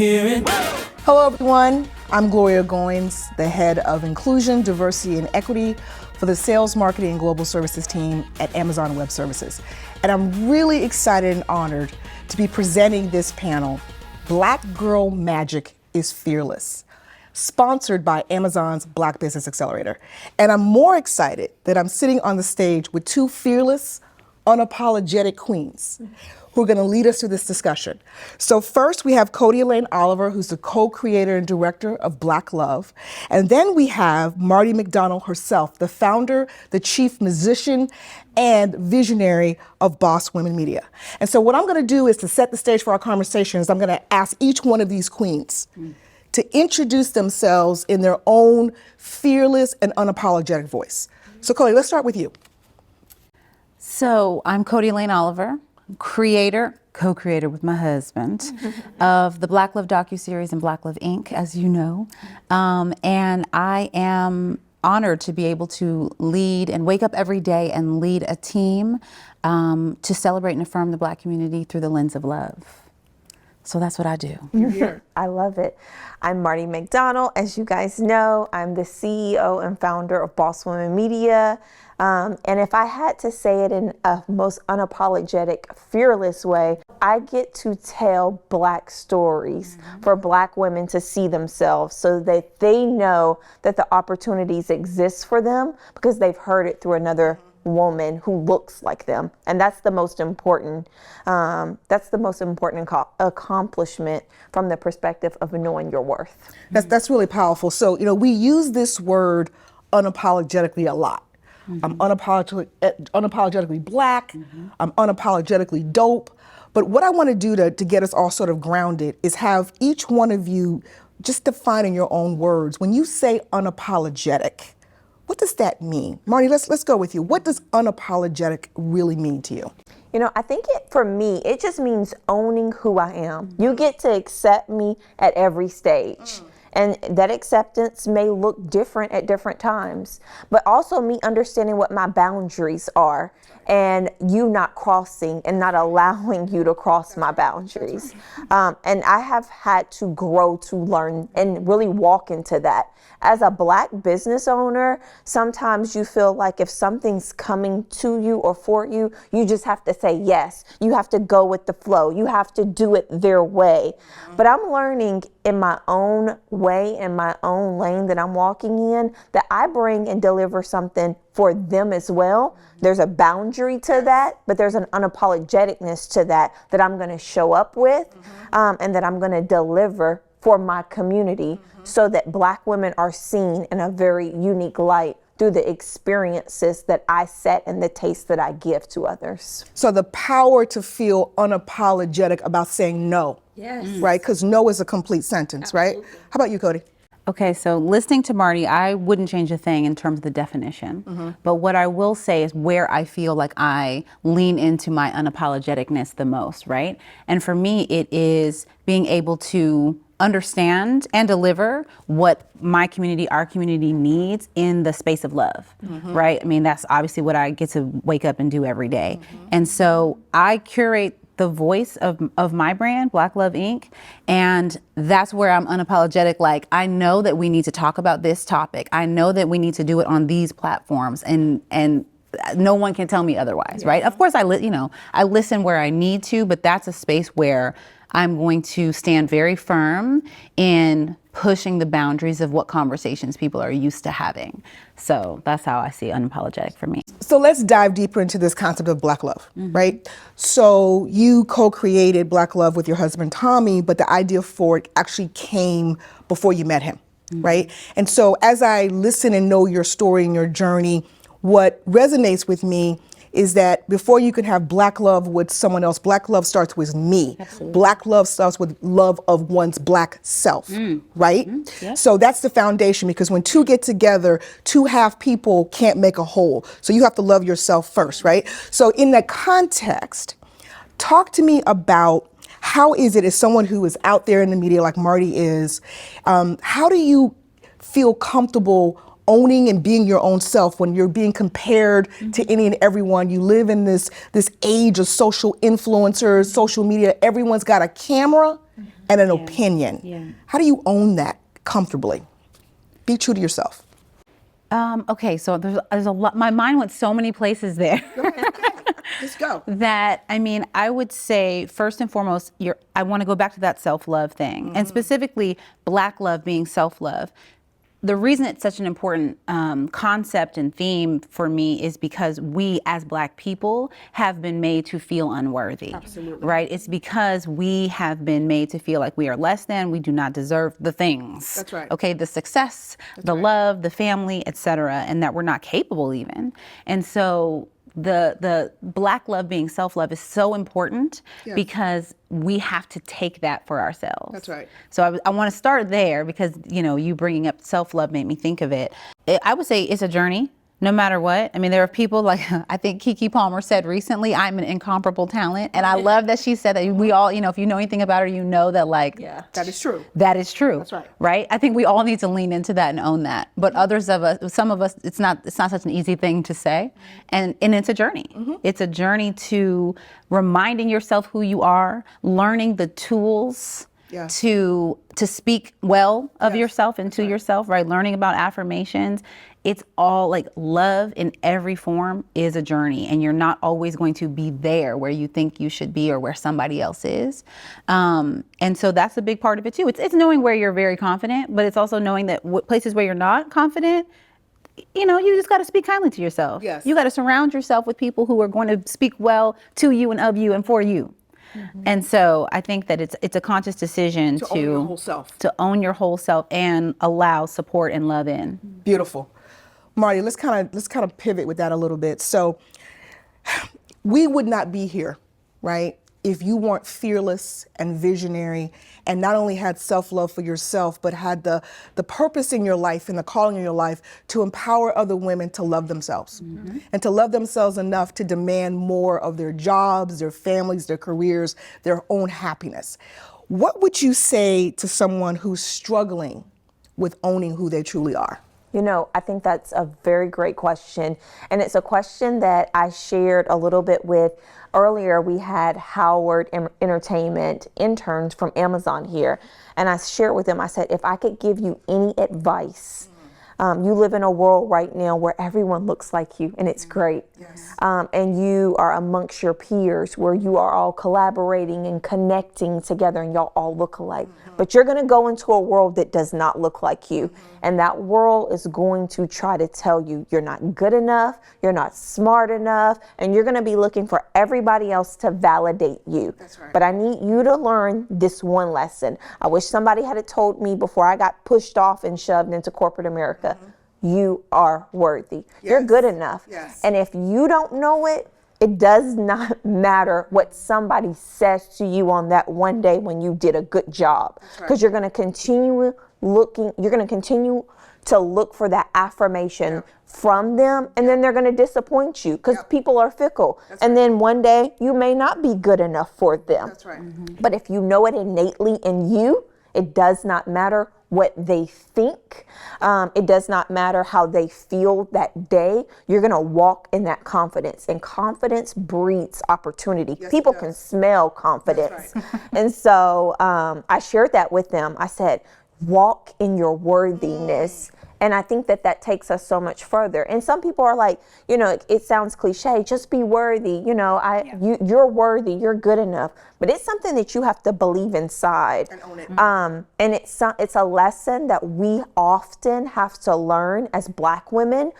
hear it. Hello everyone, I'm Gloria Goins, the head of Inclusion, Diversity, and Equity for the Sales, Marketing, and Global Services team at Amazon Web Services. And I'm really excited and honored to be presenting this panel, Black Girl Magic is Fearless, sponsored by Amazon's Black Business Accelerator. And I'm more excited that I'm sitting on the stage with two fearless, unapologetic queens who are going to lead us through this discussion. So first we have Cody Elaine Oliver, who's the co-creator and director of Black Love. And then we have Marty McDonald herself, the founder, the chief musician, and visionary of Boss Women Media. And so what I'm going to do is to set the stage for our conversation is I'm going to ask each one of these queens to introduce themselves in their own fearless and unapologetic voice. So Cody, let's start with you. So I'm Cody Elaine Oliver, co-creator with my husband of the Black Love docuseries and Black Love Inc., as you know. And I am honored to be able to lead and wake up every day and lead a team to celebrate and affirm the Black community through the lens of love. So that's what I do. I love it. I'm Marty McDonald. As you guys know, I'm the CEO and founder of Boss Women Media. And if I had to say it in a most unapologetic, fearless way, I get to tell Black stories for Black women to see themselves so that they know that the opportunities exist for them because they've heard it through another woman who looks like them. And that's the most important, accomplishment from the perspective of knowing your worth. That's really powerful. So, we use this word unapologetically a lot. I'm unapologetically Black, I'm unapologetically dope. But what I want to do to get us all sort of grounded is have each one of you just define in your own words. When you say unapologetic, what does that mean? Marty, let's go with you. What does unapologetic really mean to you? I think for me, it just means owning who I am. You get to accept me at every stage. And that acceptance may look different at different times, but also me understanding what my boundaries are and you not crossing and not allowing you to cross my boundaries. And I have had to grow to learn and really walk into that. As a Black business owner, sometimes you feel like if something's coming to you or for you, you just have to say yes. You have to go with the flow. You have to do it their way. But I'm learning in my own way, in my own lane that I'm walking in, that I bring and deliver something for them as well. There's a boundary to that, but there's an unapologeticness to that I'm going to show up with and that I'm going to deliver for my community so that Black women are seen in a very unique light through the experiences that I set and the taste that I give to others. So the power to feel unapologetic about saying no, right? Because no is a complete sentence, right? How about you, Cody? Okay, so listening to Marty, I wouldn't change a thing in terms of the definition. But what I will say is where I feel like I lean into my unapologeticness the most, right? And for me, it is being able to understand and deliver what my community, our community needs in the space of love, right? I mean, that's obviously what I get to wake up and do every day. And so I curate the voice of my brand, Black Love Inc. And that's where I'm unapologetic. Like, I know that we need to talk about this topic. I know that we need to do it on these platforms and no one can tell me otherwise, right? Of course, I listen where I need to, but that's a space where I'm going to stand very firm in pushing the boundaries of what conversations people are used to having. So that's how I see unapologetic for me. So let's dive deeper into this concept of Black love, right? So you co-created Black Love with your husband, Tommy, but the idea for it actually came before you met him, right? And so as I listen and know your story and your journey, what resonates with me is that before you can have Black love with someone else, Black love starts with me. Absolutely. Black love starts with love of one's Black self, right? Yeah. So that's the foundation, because when two get together, two half people can't make a whole. So you have to love yourself first, right? So in that context, talk to me about how is it, as someone who is out there in the media like Marty is, how do you feel comfortable owning and being your own self when you're being compared to any and everyone? You live in this age of social influencers, social media. Everyone's got a camera and an opinion. Yeah. How do you own that comfortably? Be true to yourself. Okay, so there's a lot. My mind went so many places there. Let's go. That, I mean, I would say first and foremost, I want to go back to that self-love thing, and specifically Black love being self-love. The reason it's such an important concept and theme for me is because we as Black people have been made to feel unworthy. Absolutely. Right? It's because we have been made to feel like we are less than, we do not deserve the things. That's right. Okay, the success, the love, the family, etc., and that we're not capable even. And so the Black love being self-love is so important because we have to take that for ourselves. That's right. So I want to start there because, you bringing up self-love made me think of it. I would say it's a journey. No matter what. I mean, there are people like, I think Keke Palmer said recently, I'm an incomparable talent. And I love that she said that we all, if you know anything about her, that like. Yeah, that is true. That is true. That's right. Right? I think we all need to lean into that and own that. But some of us, it's not such an easy thing to say. And it's a journey. It's a journey to reminding yourself who you are, learning the tools to speak well of yourself and to yourself, right? Learning about affirmations. It's all like love in every form is a journey, and you're not always going to be there where you think you should be or where somebody else is. And so that's a big part of it too. It's knowing where you're very confident, but it's also knowing that places where you're not confident, you just got to speak kindly to yourself. Yes. You got to surround yourself with people who are going to speak well to you and of you and for you. And so I think that it's a conscious decision to own your whole self. To own your whole self and allow support and love in. Beautiful. Marty, let's kind of pivot with that a little bit. So we would not be here, right, if you weren't fearless and visionary and not only had self-love for yourself, but had the purpose in your life and the calling in your life to empower other women to love themselves and to love themselves enough to demand more of their jobs, their families, their careers, their own happiness. What would you say to someone who's struggling with owning who they truly are? I think that's a very great question. And it's a question that I shared a little bit with earlier. We had Howard Entertainment interns from Amazon here. And I shared with them, I said, if I could give you any advice, you live in a world right now where everyone looks like you, and it's great. Yes. And you are amongst your peers where you are all collaborating and connecting together, and y'all all look alike. But you're going to go into a world that does not look like you. And that world is going to try to tell you you're not good enough, you're not smart enough, and you're going to be looking for everybody else to validate you. That's right. But I need you to learn this one lesson. I wish somebody had told me before I got pushed off and shoved into corporate America. You are worthy. You're good enough. Yes. And if you don't know it, it does not matter what somebody says to you on that one day when you did a good job. Because you're going to continue to look for that affirmation from them, and then they're going to disappoint you because people are fickle. And then one day you may not be good enough for them. That's right. But if you know it innately in you, it does not matter what they think. It does not matter how they feel that day. You're going to walk in that confidence, and confidence breeds opportunity. Yes, people it can does. smell confidence. That's right. And so I shared that with them. I said, walk in your worthiness. And I think that takes us so much further. And some people are like, it sounds cliche, just be worthy. You're worthy, you're good enough. But it's something that you have to believe inside. And own it. And it's a lesson that we often have to learn as Black women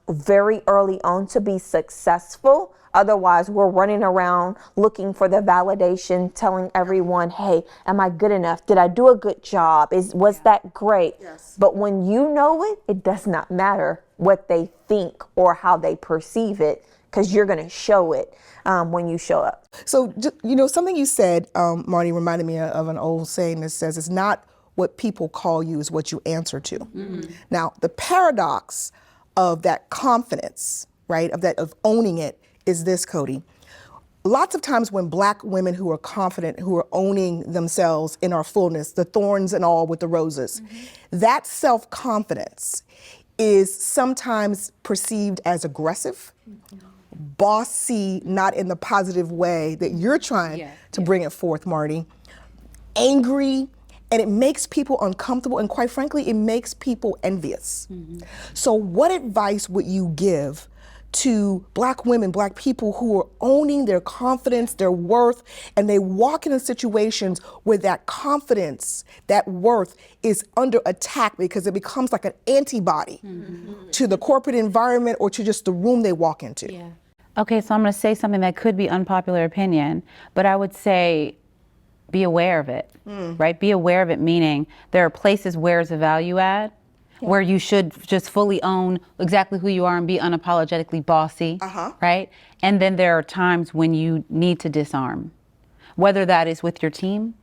very early on to be successful. Otherwise, we're running around looking for the validation, telling everyone, hey, am I good enough? Did I do a good job? Was that great? Yes. But when you know it, it does not matter what they think or how they perceive it, because you're going to show it when you show up. So, something you said, Marty, reminded me of an old saying that says, it's not what people call you, is what you answer to. Now, the paradox of that confidence, right, of owning it, is this, Cody. Lots of times when Black women who are confident, who are owning themselves in our fullness, the thorns and all with the roses, that self-confidence is sometimes perceived as aggressive, bossy, not in the positive way that you're trying to bring it forth, Marty. angry, and it makes people uncomfortable, and quite frankly, it makes people envious. So what advice would you give to Black women, Black people who are owning their confidence, their worth, and they walk into situations where that confidence, that worth is under attack because it becomes like an antibody to the corporate environment or to just the room they walk into? Yeah. Okay, so I'm going to say something that could be unpopular opinion, but I would say be aware of it, right? Be aware of it, meaning there are places where it's a value add, where you should just fully own exactly who you are and be unapologetically bossy, right? And then there are times when you need to disarm, whether that is with your team,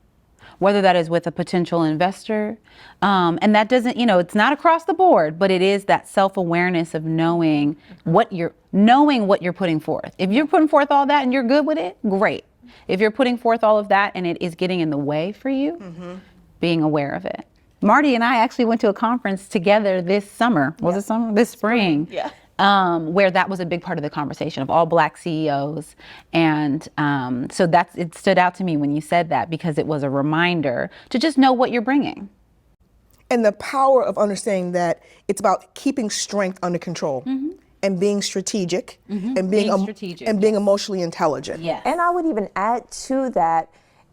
whether that is with a potential investor. And that doesn't, it's not across the board, but it is that self-awareness of knowing what you're putting forth. If you're putting forth all that and you're good with it, great. If you're putting forth all of that and it is getting in the way for you, being aware of it. Marty and I actually went to a conference together this summer. Was it summer? This spring. Yeah. Where that was a big part of the conversation of all Black CEOs. And so it stood out to me when you said that, because it was a reminder to just know what you're bringing. And the power of understanding that it's about keeping strength under control and being strategic and being emotionally intelligent. Yes. And I would even add to that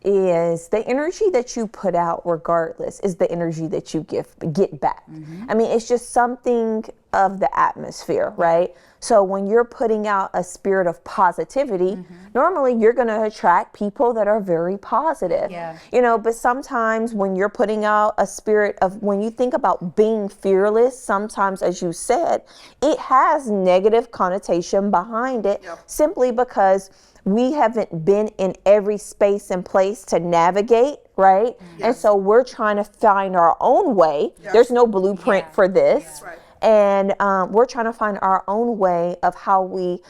is the energy that you put out regardless is the energy that you get back. I mean, it's just something of the atmosphere, right? So when you're putting out a spirit of positivity, normally you're going to attract people that are very positive. Yeah. But sometimes when you're putting out a spirit of, when you think about being fearless, sometimes, as you said, it has negative connotation behind it, simply because we haven't been in every space and place to navigate, right? And so we're trying to find our own way. There's no blueprint for this. And we're trying to find our own way of how we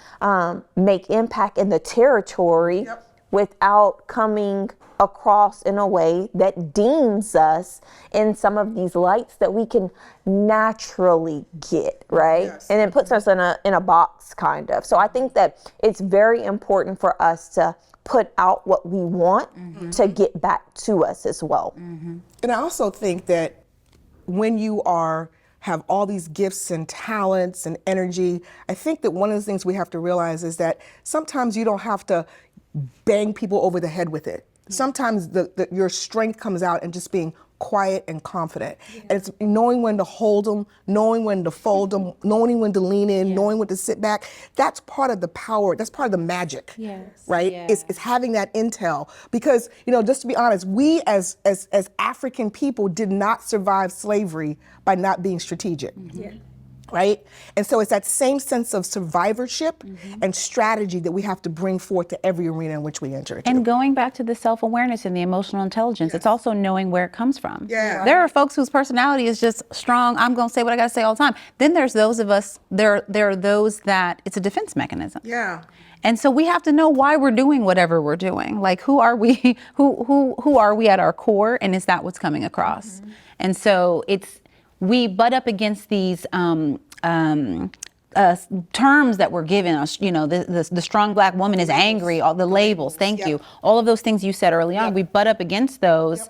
make impact in the territory without coming across in a way that deems us in some of these lights that we can naturally get, right? And it puts us in a box, kind of. So I think that it's very important for us to put out what we want to get back to us as well. And I also think that when you have all these gifts and talents and energy, I think that one of the things we have to realize is that sometimes you don't have to bang people over the head with it. Sometimes your strength comes out in just being quiet and confident. And it's knowing when to hold them, knowing when to fold them, knowing when to lean in, knowing when to sit back. That's part of the power. That's part of the magic, right? It's having that intel. Because, just to be honest, we as African people did not survive slavery by not being strategic. Right? And so it's that same sense of survivorship and strategy that we have to bring forth to every arena in which we enter into. And going back to the self-awareness and the emotional intelligence, it's also knowing where it comes from. Yeah. There are folks whose personality is just strong. I'm going to say what I got to say all the time. Then there's those of us, there are those that it's a defense mechanism. Yeah. And so we have to know why we're doing whatever we're doing. Like, who are we? Who are we at our core? And is that what's coming across? And so we butt up against these terms that were given us, the strong Black woman is angry, all the labels, thank you, all of those things you said early on, we butt up against those.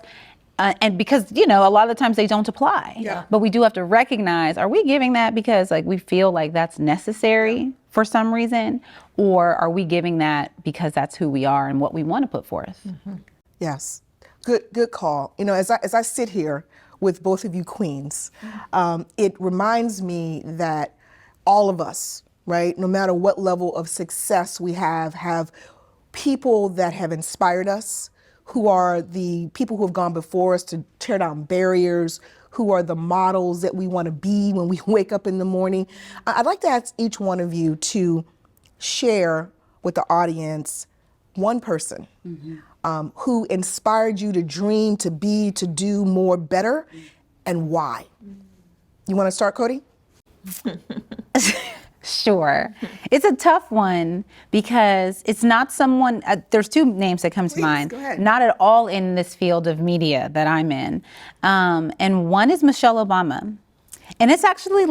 And because, a lot of the times they don't apply, but we do have to recognize, are we giving that because we feel like that's necessary for some reason, or are we giving that because that's who we are and what we want to put forth? Yes, good call. As I sit here with both of you queens, it reminds me that all of us, right, no matter what level of success we have people that have inspired us, who are the people who have gone before us to tear down barriers, who are the models that we want to be when we wake up in the morning. I'd like to ask each one of you to share with the audience one person who inspired you to dream, to be, to do more, better, and why. You want to start, Cody? Sure. It's a tough one because it's not someone, there's two names that come to mind. Go ahead. Not at all in this field of media that I'm in. And one is Michelle Obama. And it's actually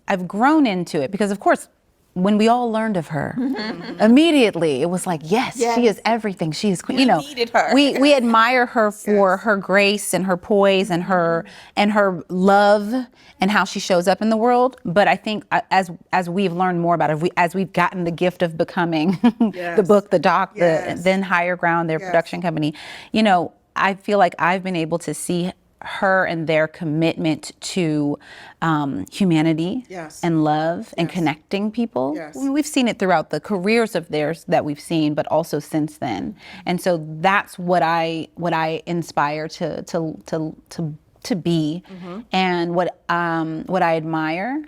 I've grown into it because, of course, when we all learned of her, immediately it was like, yes, she is everything. She is, you know, needed her. we admire her for her grace and her poise and her love and how she shows up in the world. But I think as we've learned more about her, as we've gotten the gift of becoming the book, the doc, the then Higher Ground, their production company, you know, I feel like I've been able to see her and their commitment to humanity and love and connecting people. We've seen it throughout the careers of theirs that we've seen, but also since then. And so that's what I inspire to be, and what I admire.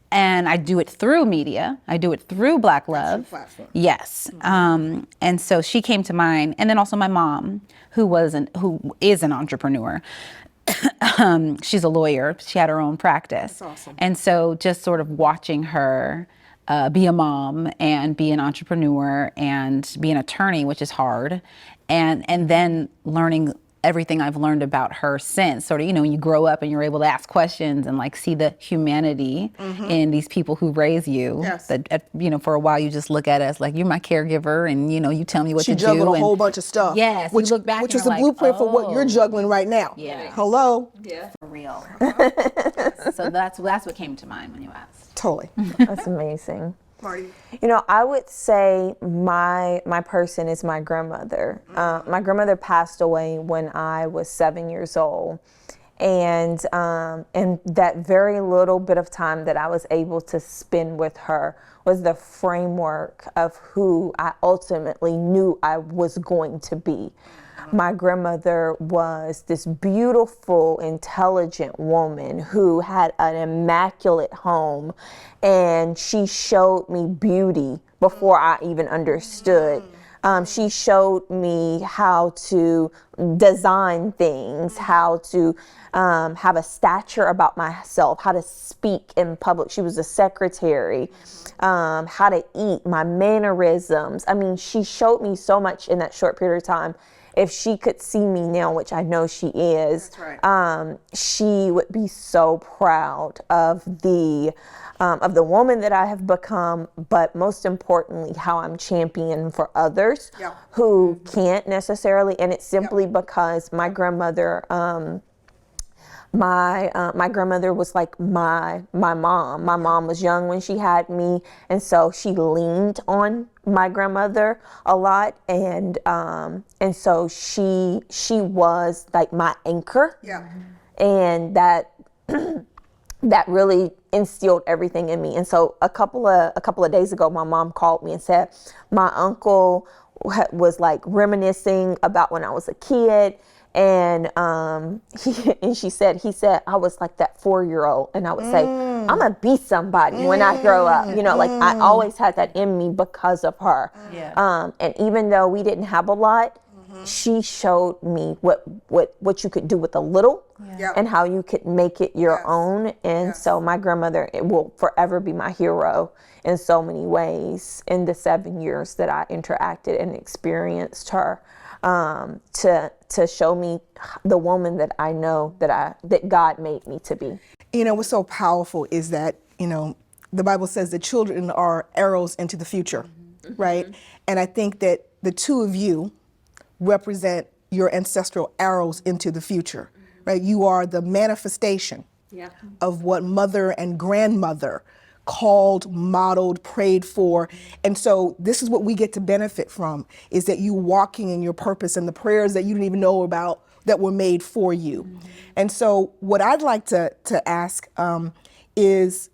And I do it through media. I do it through Black Love. Yes. And so she came to mind. And then also my mom, who is an entrepreneur. She's a lawyer. She had her own practice. That's awesome. And so just sort of watching her be a mom and be an entrepreneur and be an attorney, which is hard, and then learning everything I've learned about her since. Sort of, you know, when you grow up and you're able to ask questions and like see the humanity in these people who raise you. That you know, for a while you just look at us like you're my caregiver, and you know, you tell me what to do. She juggled a whole bunch of stuff. Yes, which you look back which and is a you're blueprint like, for what you're juggling right now. Yeah. Hello. Yeah. For real. So that's what came to mind when you asked. Totally. That's amazing. Marty. You know, I would say my person is my grandmother. My grandmother passed away when I was 7 years old. And that very little bit of time that I was able to spend with her was the framework of who I ultimately knew I was going to be. My grandmother was this beautiful, intelligent woman who had an immaculate home, and she showed me beauty before I even understood. She showed me how to design things, how to have a stature about myself, how to speak in public. She was a secretary, how to eat, my mannerisms. I mean, she showed me so much in that short period of time. If she could see me now, which I know she is, she would be so proud of the woman that I have become, but most importantly, how I'm championing for others who can't necessarily. And it's simply because my grandmother, my grandmother was like my mom. My mom was young when she had me, and so she leaned on my grandmother a lot, and so she was like my anchor. And that that really instilled everything in me. And so a couple of days ago, my mom called me and said my uncle was like reminiscing about when I was a kid. And he said I was like that 4-year-old, and I would say, I'm gonna be somebody when I grow up. You know, like I always had that in me because of her. And even though we didn't have a lot, she showed me what you could do with a little, and how you could make it your own. And so my grandmother, it will forever be my hero in so many ways in the 7 years that I interacted and experienced her. To show me the woman that I know that God made me to be. You know, what's so powerful is that, you know, the Bible says that children are arrows into the future, right? And I think that the two of you represent your ancestral arrows into the future, right? You are the manifestation of what mother and grandmother called, modeled, prayed for. And so this is what we get to benefit from, is that you walking in your purpose and the prayers that you didn't even know about that were made for you. And so what I'd like to ask is,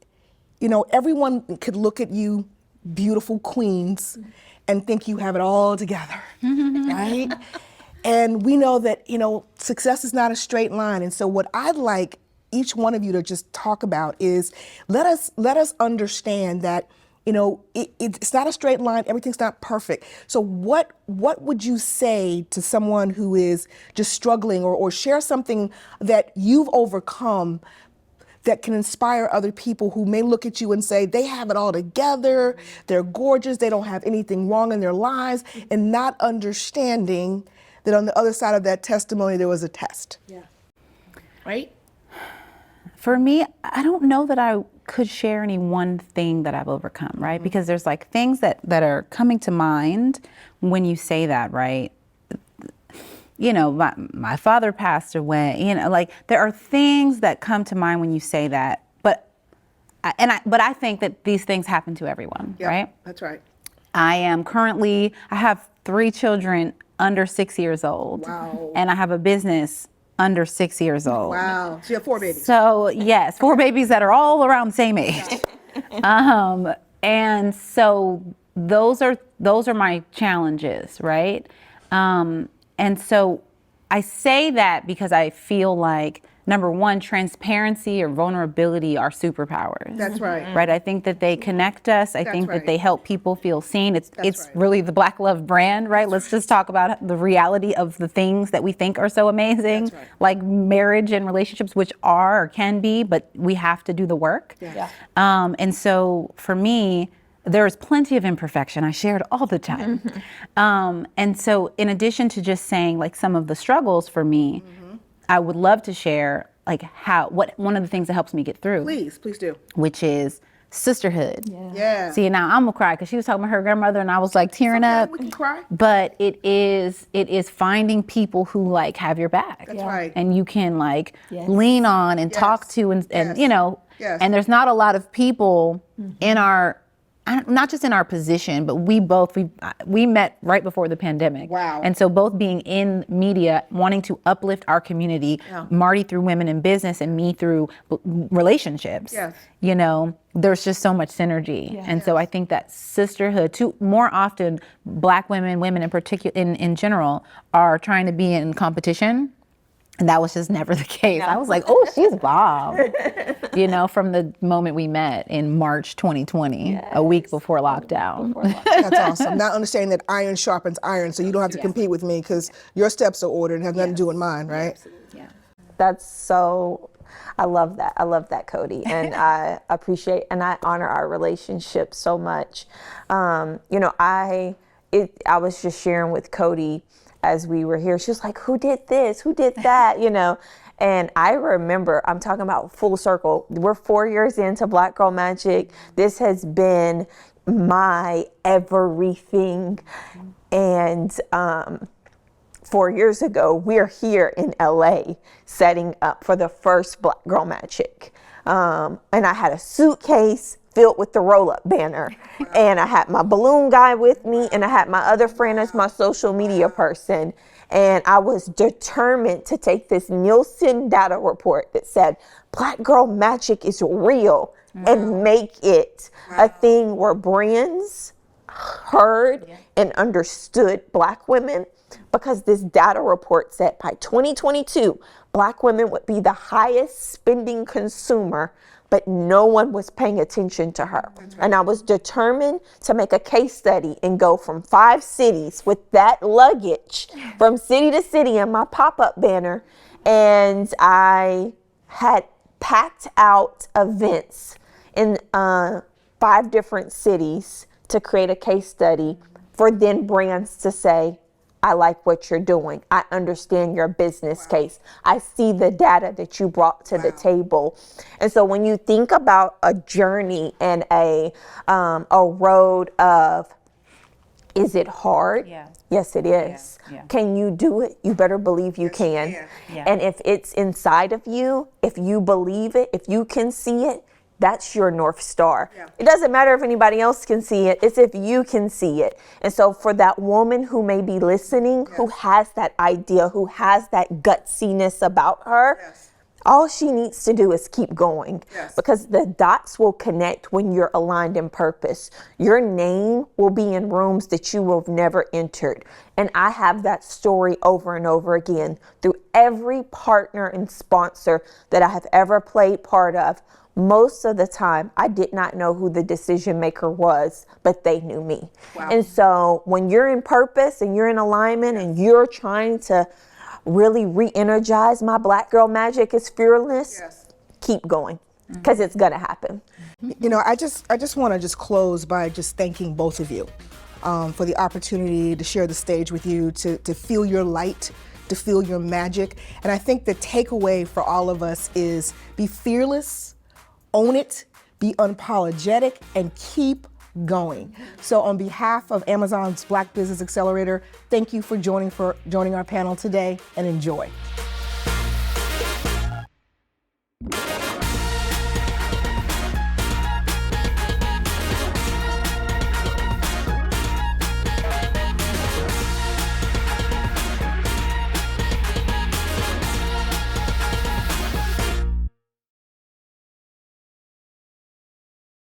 you know, everyone could look at you, beautiful queens, and think you have it all together, right? And we know that, you know, success is not a straight line. And so what I'd like each one of you to just talk about is let us understand that, you know, it's not a straight line. Everything's not perfect. So what would you say to someone who is just struggling, or share something that you've overcome that can inspire other people who may look at you and say they have it all together, they're gorgeous, they don't have anything wrong in their lives, and not understanding that on the other side of that testimony there was a test. Right? For me, I don't know that I could share any one thing that I've overcome, right? Because there's like things that are coming to mind when you say that, right? You know, my father passed away, you know, like there are things that come to mind when you say that, but I think that these things happen to everyone, right? That's right. I have 3 children under 6 years old. Wow. And I have a business under 6 years old. Wow. So you have 4 babies. So yes, 4 babies that are all around the same age. And so those are my challenges, right? And so I say that because I feel like, number one, transparency or vulnerability are superpowers. That's right. Right. I think that they connect us. I think right. that they help people feel seen. It's right. really the Black Love brand, right? Let's just talk about the reality of the things that we think are so amazing, right. like marriage and relationships, which are or can be, but we have to do the work. Yeah. And so for me, there's plenty of imperfection. I share it all the time. And so in addition to just saying like some of the struggles for me, I would love to share like one of the things that helps me get through. Please do. Which is sisterhood. Yeah. See, now I'm gonna cry because she was talking about her grandmother and I was like tearing up. We can cry. But it is finding people who like have your back. That's right. And you can like lean on and talk to and you know, and there's not a lot of people in our, not just in our position, but we met right before the pandemic. Wow. And so both being in media, wanting to uplift our community, Marty through women in business and me through relationships. Yes. You know, there's just so much synergy. And so I think that sisterhood, more often Black women in particular, in general, are trying to be in competition. And that was just never the case. I was like, oh, she's Bob. You know, from the moment we met in March 2020, a week before lockdown. That's awesome. Now understanding that iron sharpens iron, so you don't have to compete with me because your steps are ordered and have nothing to do with mine, right? Yeah. That's so, I love that. I love that, Cody. And I appreciate and I honor our relationship so much. You know, I was just sharing with Cody as we were here. She was like, who did this? Who did that? You know, and I remember, I'm talking about full circle. We're 4 years into Black Girl Magic. This has been my everything. And 4 years ago, we're here in LA setting up for the first Black Girl Magic. And I had a suitcase filled with the roll-up banner. And I had my balloon guy with me, and I had my other friend as my social media person. And I was determined to take this Nielsen data report that said Black Girl Magic is real and make it a thing where brands heard and understood Black women, because this data report said by 2022, Black women would be the highest spending consumer, but no one was paying attention to her. Right. And I was determined to make a case study and go from 5 cities with that luggage from city to city in my pop-up banner. And I had packed out events in 5 different cities to create a case study for then brands to say, I like what you're doing. I understand your business case. I see the data that you brought to the table. And so when you think about a journey and a road of, is it hard? Yeah. Yes, it is. Yeah. Can you do it? You better believe you can. Yeah. And if it's inside of you, if you believe it, if you can see it, that's your North Star. Yeah. It doesn't matter if anybody else can see it. It's if you can see it. And so for that woman who may be listening, who has that idea, who has that gutsiness about her, all she needs to do is keep going, because the dots will connect when you're aligned in purpose. Your name will be in rooms that you will have never entered. And I have that story over and over again through every partner and sponsor that I have ever played part of. Most of the time, I did not know who the decision maker was, but they knew me. Wow. And so when you're in purpose and you're in alignment and you're trying to really re-energize my Black Girl Magic is fearless, keep going, because it's going to happen. You know, I just want to just close by just thanking both of you for the opportunity to share the stage with you, to feel your light, to feel your magic. And I think the takeaway for all of us is be fearless, own it, be unapologetic, and keep going. So on behalf of Amazon's Black Business Accelerator, thank you for joining our panel today, and enjoy.